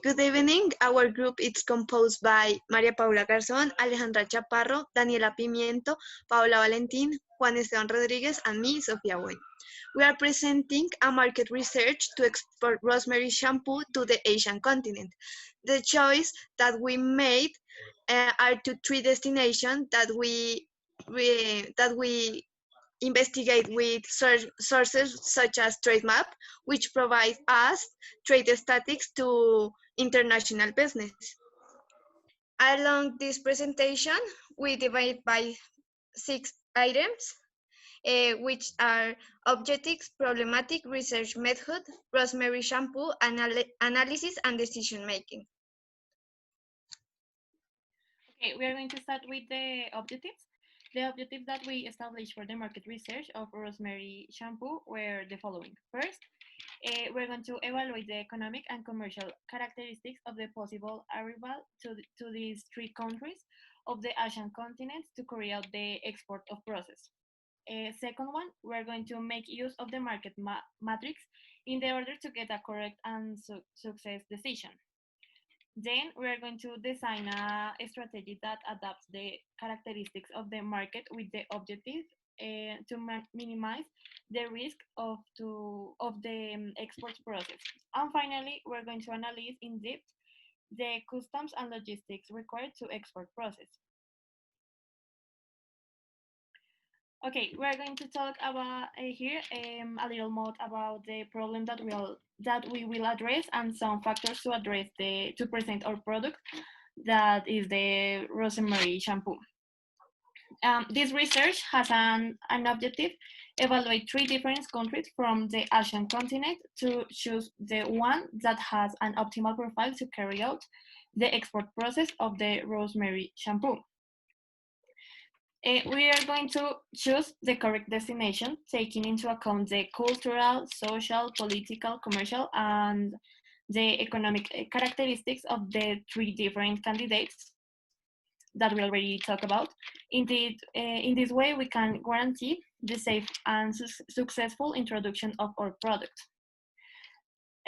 Good evening. Our group is composed by María Paula Garzón, Alejandra Chaparro, Daniela Pimiento, Paola Valentín, Juan Esteban Rodríguez, and me, Sofía Buen. We are presenting a market research to export rosemary shampoo to the Asian continent. The choice that we made are to three destinations that we investigate with sources such as TradeMap, which provide us trade statistics to international business. Along this presentation, we divide by 6 items, which are objectives, problematic, research method, rosemary shampoo, analysis, and decision making. Okay, we are going to start with the objectives. The objectives that we established for the market research of rosemary shampoo were the following. First, we're going to evaluate the economic and commercial characteristics of the possible arrival to these three countries of the Asian continent to carry out the export of process. Second one, we're going to make use of the market matrix in the order to get a correct and success decision. Then we're going to design a strategy that adapts the characteristics of the market with the objective to minimize the risk of the export process. And finally, we're going to analyze in depth the customs and logistics required to export process. Okay, we're going to talk about here a little more about the problem that we will address and some factors to address to present our product, that is the rosemary shampoo. This research has an objective: evaluate 3 different countries from the Asian continent to choose the one that has an optimal profile to carry out the export process of the rosemary shampoo. We are going to choose the correct destination, taking into account the cultural, social, political, commercial, and the economic characteristics of the 3 different candidates that we already talked about. Indeed, in this way, we can guarantee the safe and successful introduction of our product.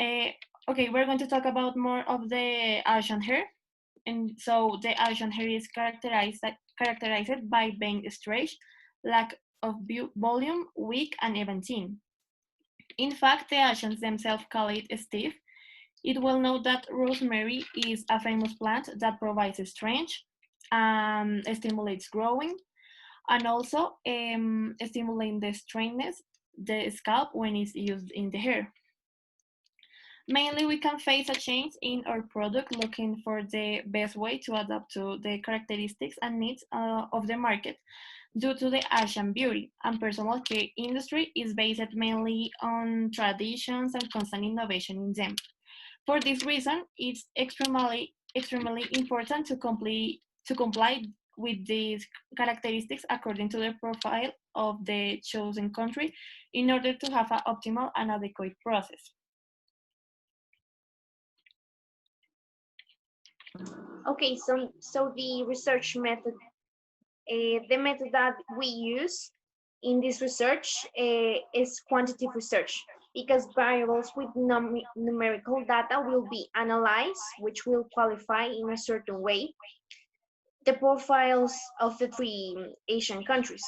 Okay, we're going to talk about more of the Asian hair. And so the Asian hair is characterized by being stretched, lack of volume, weak, and even thin. In fact, the Asians themselves call it stiff. It will know that rosemary is a famous plant that provides strength, stimulates growing, and also stimulating the straightness the scalp when it's used in the hair. Mainly, we can face a change in our product, looking for the best way to adapt to the characteristics and needs of the market. Due to the Asian beauty and personal care industry is based mainly on traditions and constant innovation in them. For this reason, it's extremely important to comply with these characteristics according to the profile of the chosen country in order to have an optimal and adequate process. Okay, so the research method, the method that we use in this research is quantitative research, because variables with numerical data will be analyzed, which will qualify in a certain way the profiles of the 3 Asian countries.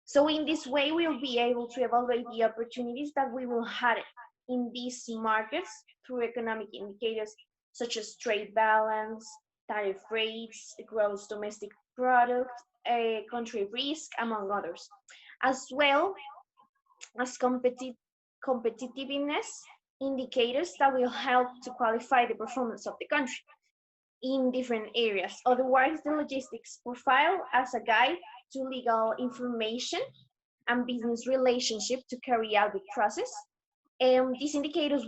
So in this way, we'll be able to evaluate the opportunities that we will have in these markets through economic indicators such as trade balance, tariff rates, gross domestic product, country risk, among others, as well as competitiveness indicators that will help to qualify the performance of the country in different areas. Otherwise, the logistics profile as a guide to legal information and business relationship to carry out the process. These indicators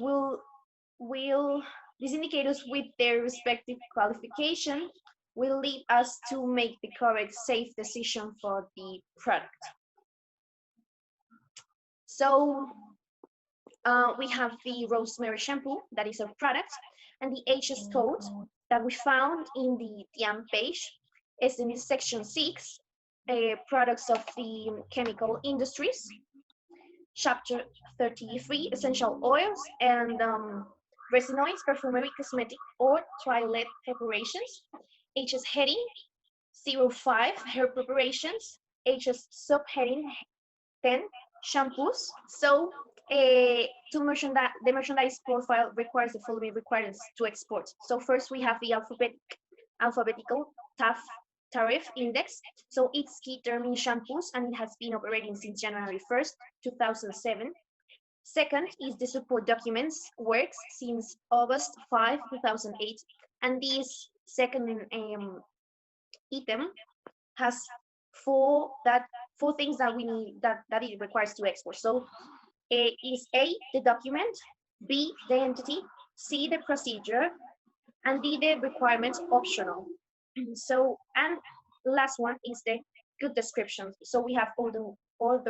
these indicators with their respective qualification will lead us to make the correct safe decision for the product. So we have the rosemary shampoo, that is our product, and the HS code that we found in the TM page is in section 6, products of the chemical industries, chapter 33, essential oils, and Resinoids, perfumery, cosmetic, or toilet preparations. HS heading 05, hair preparations. HS subheading 10, shampoos. So to merchandise, the merchandise profile requires the following requirements to export. So first we have the alphabetical tariff index. So its key term in shampoos, and it has been operating since January 1st, 2007. Second is the support documents works since August 5, 2008. And this second item has four things that we need that it requires to export. So is A, the document, B, the entity, C, the procedure, and D, the requirement optional. So, and last one is the good description. So we have order 1,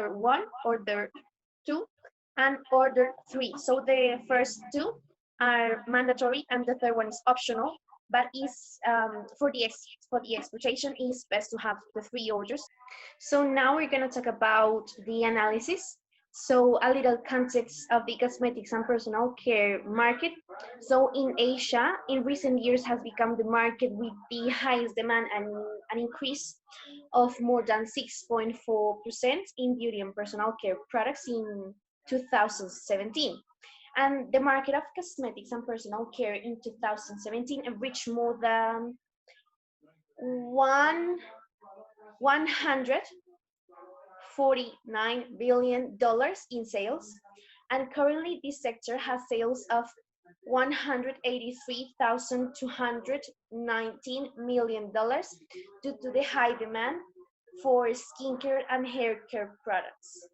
order 2, and order 3. So the first two are mandatory and the third one is optional, but is for the exploitation is best to have the 3 orders. So now we're going to talk about the analysis. So a little context of the cosmetics and personal care market. So in Asia, in recent years has become the market with the highest demand and an increase of more than 6.4% in beauty and personal care products in 2017. And the market of cosmetics and personal care in 2017 reached more than $149 billion in sales. And currently this sector has sales of $183,219 million due to the high demand for skincare and hair care products.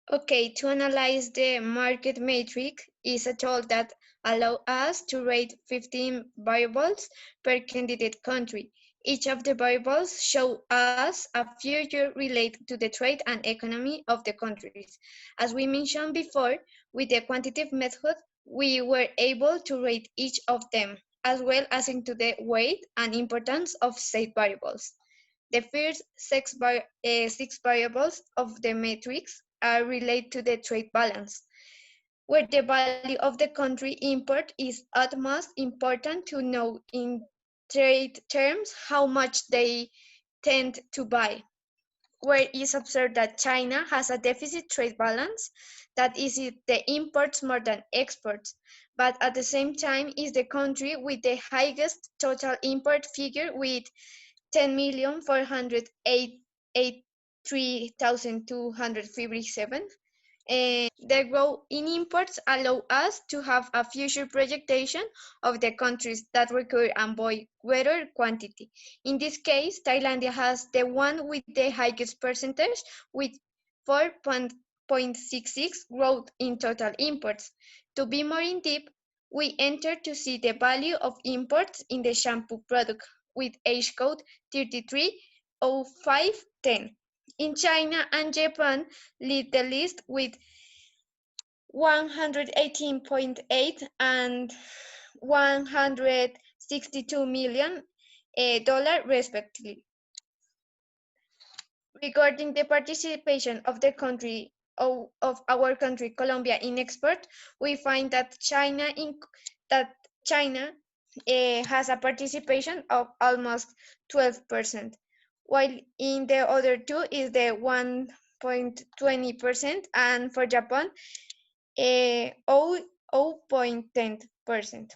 Okay, to analyze the market matrix is a tool that allows us to rate 15 variables per candidate country. Each of the variables show us a future related to the trade and economy of the countries. As we mentioned before, with the quantitative method, we were able to rate each of them, as well as into the weight and importance of said variables. The first six variables of the matrix are related to the trade balance, where the value of the country import is utmost important to know in trade terms how much they tend to buy, where it is observed that China has a deficit trade balance, that is the imports more than exports, but at the same time is the country with the highest total import figure with 10,483,257. The growth in imports allow us to have a future projection of the countries that require and buy greater quantity. In this case, Thailand has the one with the highest percentage with 4.66 growth in total imports. To be more in depth, we enter to see the value of imports in the shampoo product with H code 330510. In China and Japan lead the list with 118.8 and 162 million dollars respectively. Regarding the participation of the country of our country Colombia in export, we find that China has a participation of almost 12%, while in the other two is the 1.20%, and for Japan 0.10%.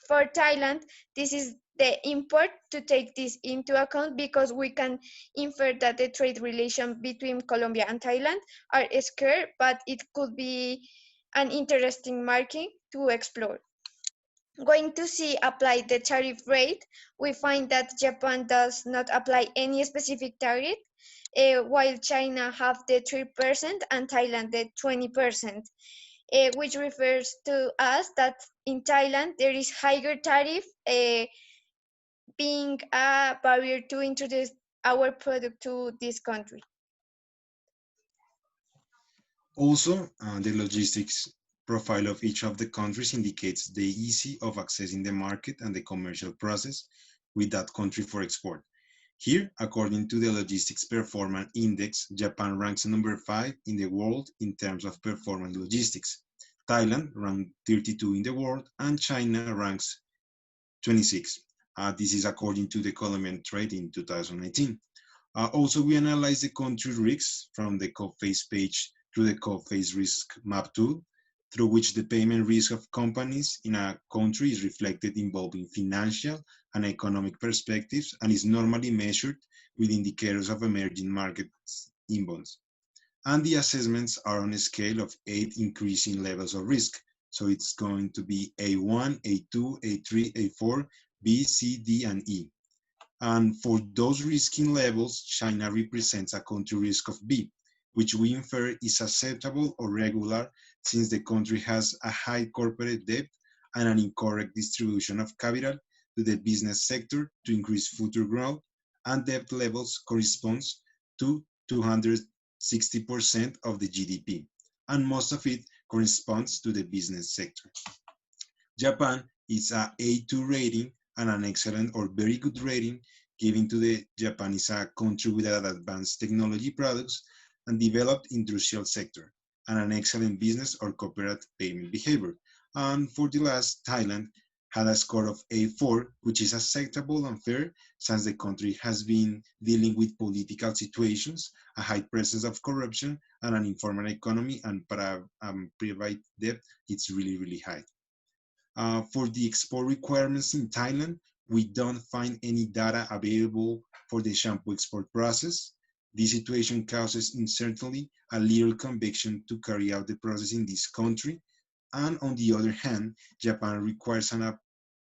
For Thailand, this is the import to take this into account because we can infer that the trade relations between Colombia and Thailand are scarce, but it could be an interesting market to explore. Going to see apply the tariff rate, we find that Japan does not apply any specific tariff, while China have the 3% and Thailand the 20%. Which refers to us that in Thailand there is higher tariff, being a barrier to introduce our product to this country. Also, the logistics profile of each of the countries indicates the ease of accessing the market and the commercial process with that country for export. Here, according to the Logistics Performance Index, Japan ranks number 5 in the world in terms of performance logistics. Thailand ranked 32 in the world, and China ranks 26. This is according to the Colombian Trade in 2019. Also, we analyze the country risks from the COFACE page through the COFACE risk map tool, through which the payment risk of companies in a country is reflected involving financial and economic perspectives and is normally measured with indicators of emerging markets inbounds. And the assessments are on a scale of 8 increasing levels of risk. So it's going to be A1, A2, A3, A4, B, C, D, and E. And for those risking levels, China represents a country risk of B, which we infer is acceptable or regular since the country has a high corporate debt and an incorrect distribution of capital to the business sector to increase future growth, and debt levels corresponds to 260% of the GDP, and most of it corresponds to the business sector. Japan is a A2 rating and an excellent or very good rating given to the Japan is a country with advanced technology products and developed industrial sector and an excellent business or corporate payment behavior. And for the last, Thailand had a score of A4, which is acceptable and fair since the country has been dealing with political situations, a high presence of corruption, and an informal economy, and private debt, it's really, really high. For the export requirements in Thailand, we don't find any data available for the shampoo export process. This situation causes uncertainty, a little conviction to carry out the process in this country. And on the other hand, Japan requires an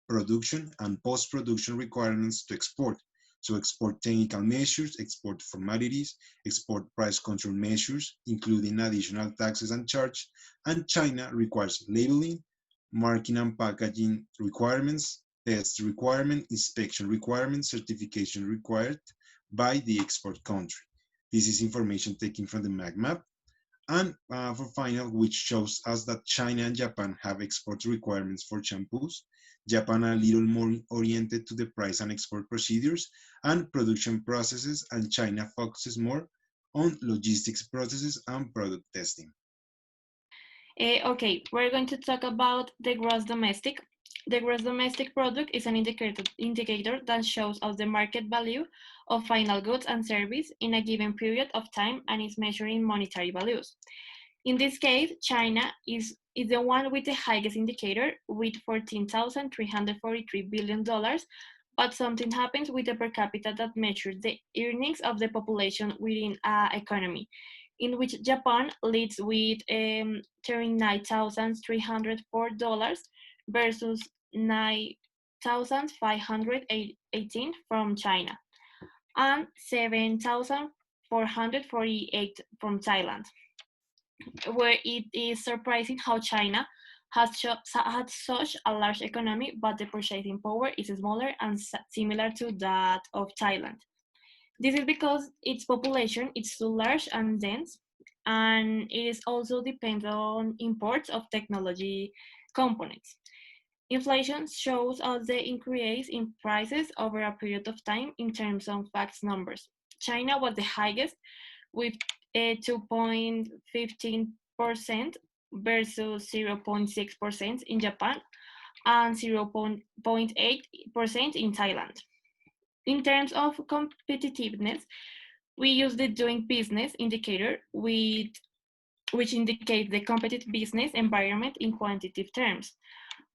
production and post-production requirements to export. So export technical measures, export formalities, export price control measures, including additional taxes and charge. And China requires labeling, marking and packaging requirements, test requirement, inspection requirements, certification required by the export country. This is information taken from the MAC-map. And for final, which shows us that China and Japan have export requirements for shampoos. Japan a little more oriented to the price and export procedures and production processes, and China focuses more on logistics processes and product testing. Okay, we're going to talk about the gross domestic. The gross domestic product is an indicator that shows us the market value of final goods and service in a given period of time and is measuring monetary values. In this case, China is the one with the highest indicator with $14,343 billion, but something happens with the per capita that measures the earnings of the population within an economy, in which Japan leads with $39,304 versus $9,518 from China and $7,448 from Thailand, where it is surprising how China had such a large economy, but the purchasing power is smaller and similar to that of Thailand. This is because its population is so large and dense, and it is also depends on imports of technology components. Inflation shows us the increase in prices over a period of time in terms of facts numbers. China was the highest with 2.15% versus 0.6% in Japan and 0.8% in Thailand. In terms of competitiveness, we use the doing business indicator which indicates the competitive business environment in quantitative terms,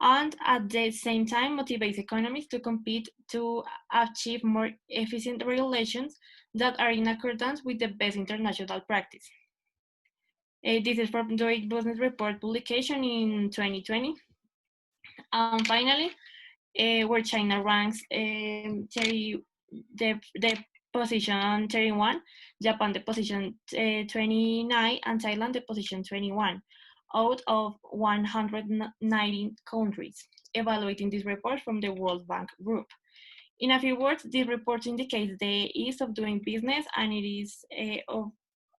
and at the same time motivates economies to compete to achieve more efficient regulations that are in accordance with the best international practice. This is from Doing Business Report publication in 2020. And finally, where China ranks the position 31, Japan the position 29, and Thailand the position 21 out of 190 countries, evaluating this report from the World Bank Group. In a few words, this report indicates the ease of doing business, and it is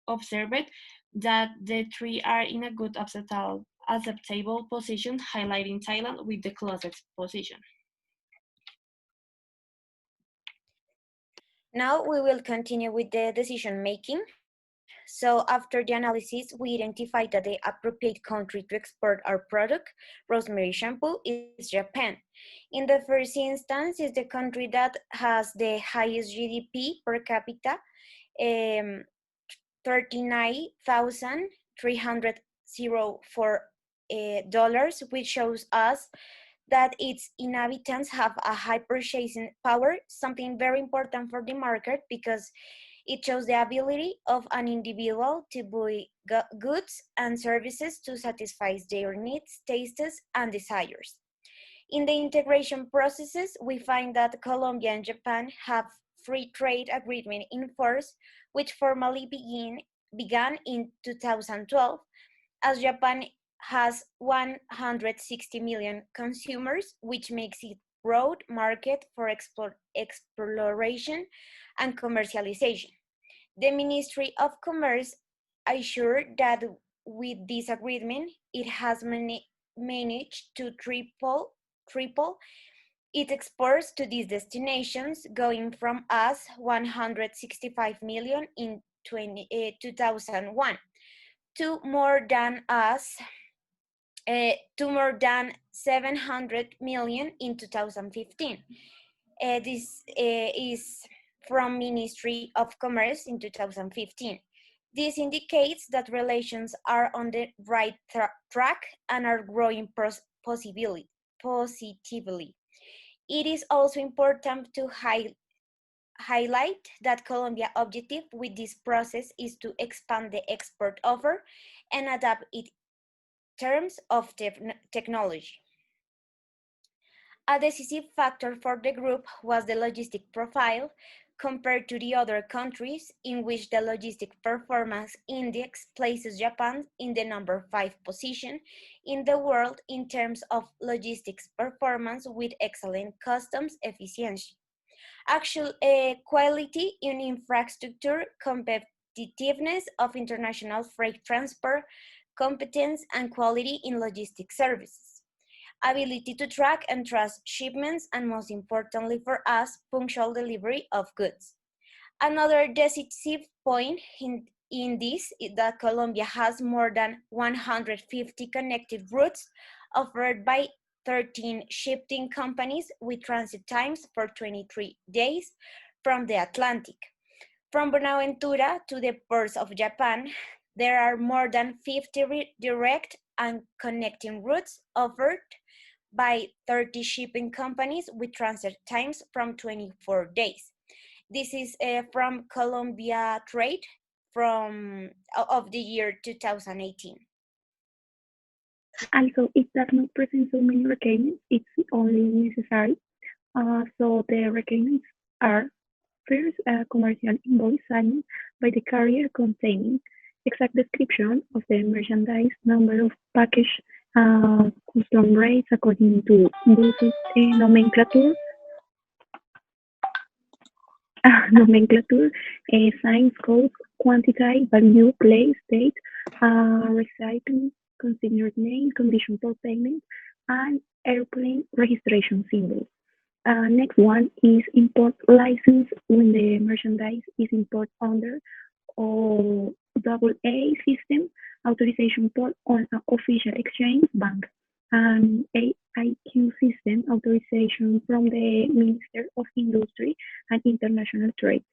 observed that the three are in a good acceptable position, highlighting Thailand with the closest position. Now we will continue with the decision making. So after the analysis, we identified that the appropriate country to export our product, rosemary shampoo, is Japan. In the first instance, is the country that has the highest GDP per capita, 39,304 dollars, which shows us that its inhabitants have a high purchasing power, something very important for the market because it shows the ability of an individual to buy goods and services to satisfy their needs, tastes, and desires. In the integration processes, we find that Colombia and Japan have free trade agreement in force, which formally began in 2012, as Japan has 160 million consumers, which makes it broad market for exploration and commercialization. The Ministry of Commerce assured that with this agreement, it has managed to triple its exports to these destinations, going from us 165 million in 2001 to more than 700 million in 2015. This is from Ministry of Commerce in 2015. This indicates that relations are on the right track and are growing positively. It is also important to highlight that Colombia's objective with this process is to expand the export offer and adapt it terms of technology. A decisive factor for the group was the logistic profile compared to the other countries, in which the Logistic Performance Index places Japan in the number 5 position in the world in terms of logistics performance with excellent customs efficiency. Actual quality in infrastructure, competitiveness of international freight transport, competence and quality in logistics services, ability to track and trust shipments, and most importantly for us, punctual delivery of goods. Another decisive point in this is that Colombia has more than 150 connected routes offered by 13 shipping companies with transit times for 23 days from the Atlantic. From Buenaventura to the ports of Japan, there are more than 50 direct and connecting routes offered by 30 shipping companies with transit times from 24 days. This is from Colombia Trade of the year 2018. Also, it does not present so many requirements, it's only necessary. So the requirements are first, a commercial invoice signed by the carrier containing exact description of the merchandise, number of package, custom rates according to Brussels nomenclature, signs, codes, quantity, value, place, date, recycling, consignor name, condition for payment, and airplane registration symbols. Next one is import license when the merchandise is imported under or AA system, authorization port on an official exchange bank, and AIQ system, authorization from the Minister of Industry and International Trade,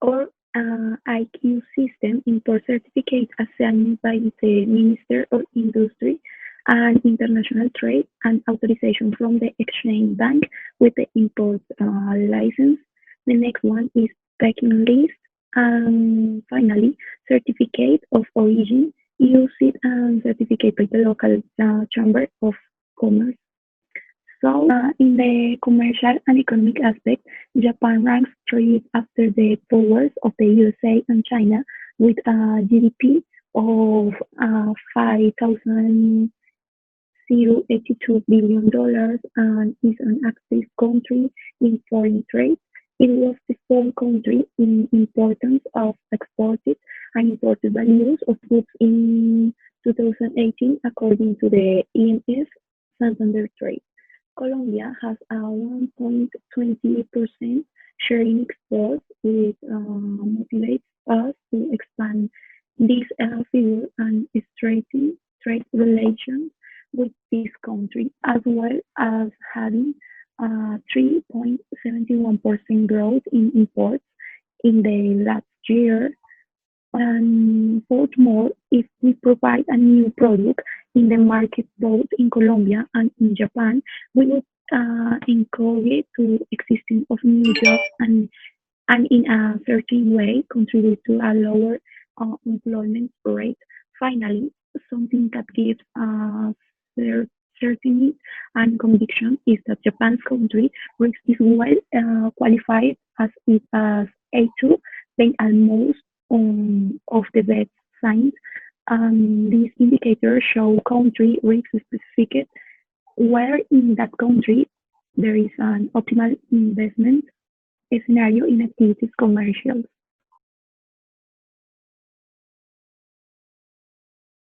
or IQ system, import certificate assigned by the Minister of Industry and International Trade, and authorization from the exchange bank with the import license. The next one is packing list, and finally, certificate of origin, used and certificate by the local chamber of commerce. So, in the commercial and economic aspect, Japan ranks third after the powers of the USA and China with a GDP of $5,082 billion and is an active country in foreign trade. It was the fourth country in importance of exported and imported values of goods in 2018, according to the IMF Santander Trade. Colombia has a 1.28% share in exports, which motivates us to expand this figure and strengthen trade relations with this country, as well as having 3.71% growth in imports in the last year. And furthermore, if we provide a new product in the market both in Colombia and in Japan, we would encourage to existing of new jobs and in a certain way contribute to a lower employment rate. Finally, something that gives certainty and conviction is that Japan's country risk is well qualified as it as A2, being almost of the best signs. These indicators show country risk specific where in that country there is an optimal investment scenario in activities commercials.